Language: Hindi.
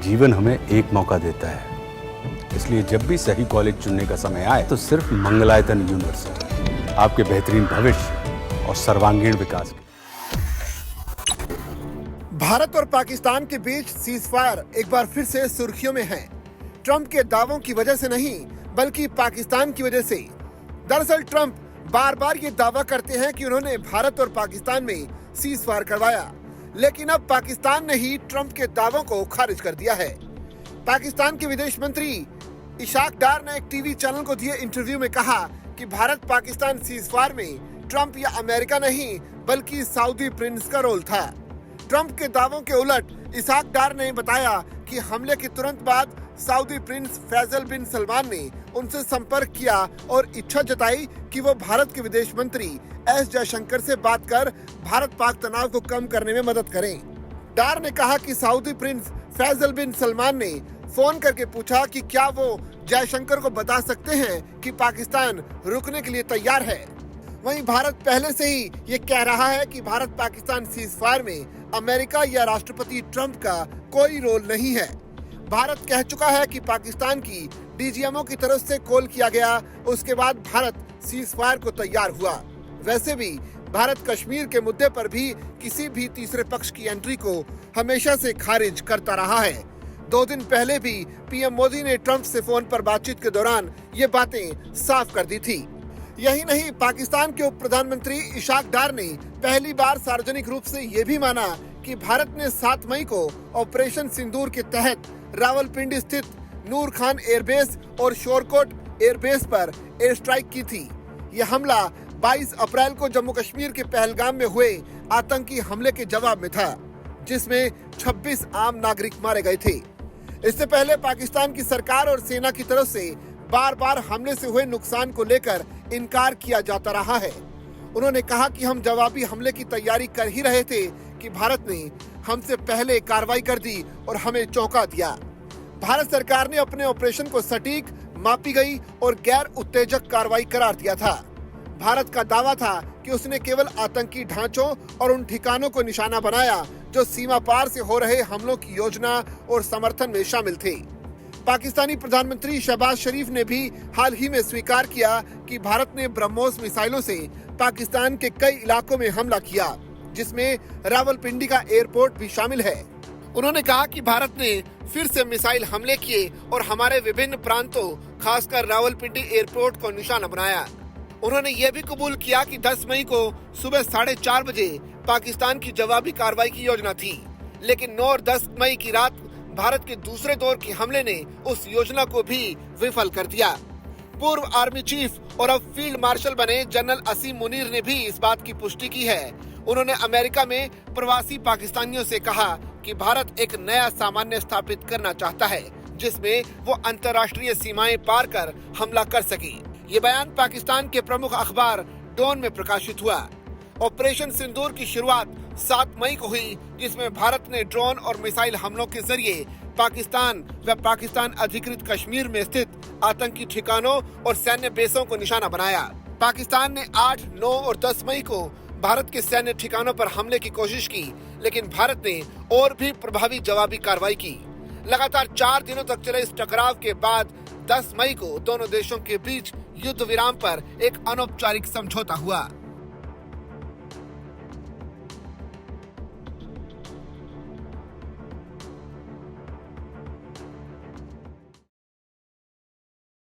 जीवन हमें एक मौका देता है, इसलिए जब भी सही कॉलेज चुनने का समय आए तो सिर्फ मंगलायतन यूनिवर्सिटी आपके बेहतरीन भविष्य और सर्वांगीण विकास के। भारत और पाकिस्तान के बीच सीजफायर एक बार फिर से सुर्खियों में है। ट्रंप के दावों की वजह से नहीं, बल्कि पाकिस्तान की वजह से। दरअसल ट्रंप बार बार ये दावा करते हैं कि उन्होंने भारत और पाकिस्तान में सीजफायर करवाया, लेकिन अब पाकिस्तान ने ही ट्रंप के दावों को खारिज कर दिया है। पाकिस्तान के विदेश मंत्री इशाक डार ने एक टीवी चैनल को दिए इंटरव्यू में कहा कि भारत पाकिस्तान सीजफायर में ट्रंप या अमेरिका नहीं, बल्कि सऊदी प्रिंस का रोल था। ट्रंप के दावों के उलट इशाक डार ने बताया कि हमले के तुरंत बाद सऊदी प्रिंस फैसल बिन सलमान ने उनसे संपर्क किया और इच्छा जताई कि वो भारत के विदेश मंत्री एस जयशंकर से बात कर भारत पाक तनाव को कम करने में मदद करें। डार ने कहा कि सऊदी प्रिंस फैसल बिन सलमान ने फोन करके पूछा कि क्या वो जयशंकर को बता सकते हैं कि पाकिस्तान रुकने के लिए तैयार है। वहीं भारत पहले से ही ये कह रहा है कि भारत पाकिस्तान सीजफायर में अमेरिका या राष्ट्रपति ट्रंप का कोई रोल नहीं है। भारत कह चुका है कि पाकिस्तान की डीजीएमओ की तरफ से कॉल किया गया, उसके बाद भारत सीजफायर को तैयार हुआ। वैसे भी भारत कश्मीर के मुद्दे पर भी किसी भी तीसरे पक्ष की एंट्री को हमेशा से खारिज करता रहा है। 2 दिन पहले भी पीएम मोदी ने ट्रंप से फोन पर बातचीत के दौरान ये बातें साफ कर दी थी। यही नहीं, पाकिस्तान के उप प्रधानमंत्री इशाक डार ने पहली बार सार्वजनिक रूप से ये भी माना कि भारत ने 7 मई को ऑपरेशन सिंदूर के तहत रावलपिंडी स्थित नूर खान एयरबेस और शोरकोट एयरबेस पर एयर स्ट्राइक की थी। यह हमला 22 अप्रैल को जम्मू कश्मीर के पहलगाम में हुए आतंकी हमले के जवाब में था, जिसमें 26 आम नागरिक मारे गए थे। इससे पहले पाकिस्तान की सरकार और सेना की तरफ से बार बार हमले से हुए नुकसान को लेकर इनकार किया जाता रहा है। उन्होंने कहा कि हम जवाबी हमले की तैयारी कर ही रहे थे कि भारत ने हमसे पहले कार्रवाई कर दी और हमें चौंका दिया। भारत सरकार ने अपने ऑपरेशन को सटीक, मापी गई और गैर उत्तेजक कार्रवाई करार दिया था। भारत का दावा था कि उसने केवल आतंकी ढांचों और उन ठिकानों को निशाना बनाया जो सीमा पार से हो रहे हमलों की योजना और समर्थन में शामिल थे। पाकिस्तानी प्रधानमंत्री शहबाज शरीफ ने भी हाल ही में स्वीकार किया कि भारत ने ब्रह्मोस मिसाइलों से पाकिस्तान के कई इलाकों में हमला किया, जिसमें रावलपिंडी का एयरपोर्ट भी शामिल है। उन्होंने कहा कि भारत ने फिर से मिसाइल हमले किए और हमारे विभिन्न प्रांतों, खासकर रावलपिंडी एयरपोर्ट को निशाना बनाया। उन्होंने ये भी कबूल किया कि 10 मई को सुबह 4:30 बजे पाकिस्तान की जवाबी कार्रवाई की योजना थी, लेकिन 9 और 10 मई की रात भारत के दूसरे दौर के हमले ने उस योजना को भी विफल कर दिया। पूर्व आर्मी चीफ और अब फील्ड मार्शल बने जनरल असीम मुनीर ने भी इस बात की पुष्टि की है। उन्होंने अमेरिका में प्रवासी पाकिस्तानियों से कहा कि भारत एक नया सामान्य स्थापित करना चाहता है, जिसमें वो अंतर्राष्ट्रीय सीमाएं पार कर हमला कर सके। ये बयान पाकिस्तान के प्रमुख अखबार डॉन में प्रकाशित हुआ। ऑपरेशन सिंदूर की शुरुआत 7 मई को हुई, जिसमें भारत ने ड्रोन और मिसाइल हमलों के जरिए पाकिस्तान व पाकिस्तान अधिकृत कश्मीर में स्थित आतंकी ठिकानों और सैन्य बेसों को निशाना बनाया। पाकिस्तान ने 8, 9 और 10 मई को भारत के सैन्य ठिकानों पर हमले की कोशिश की, लेकिन भारत ने और भी प्रभावी जवाबी कार्रवाई की। लगातार 4 दिनों तक चले इस टकराव के बाद 10 मई को दोनों देशों के बीच युद्ध विराम पर एक अनौपचारिक समझौता हुआ।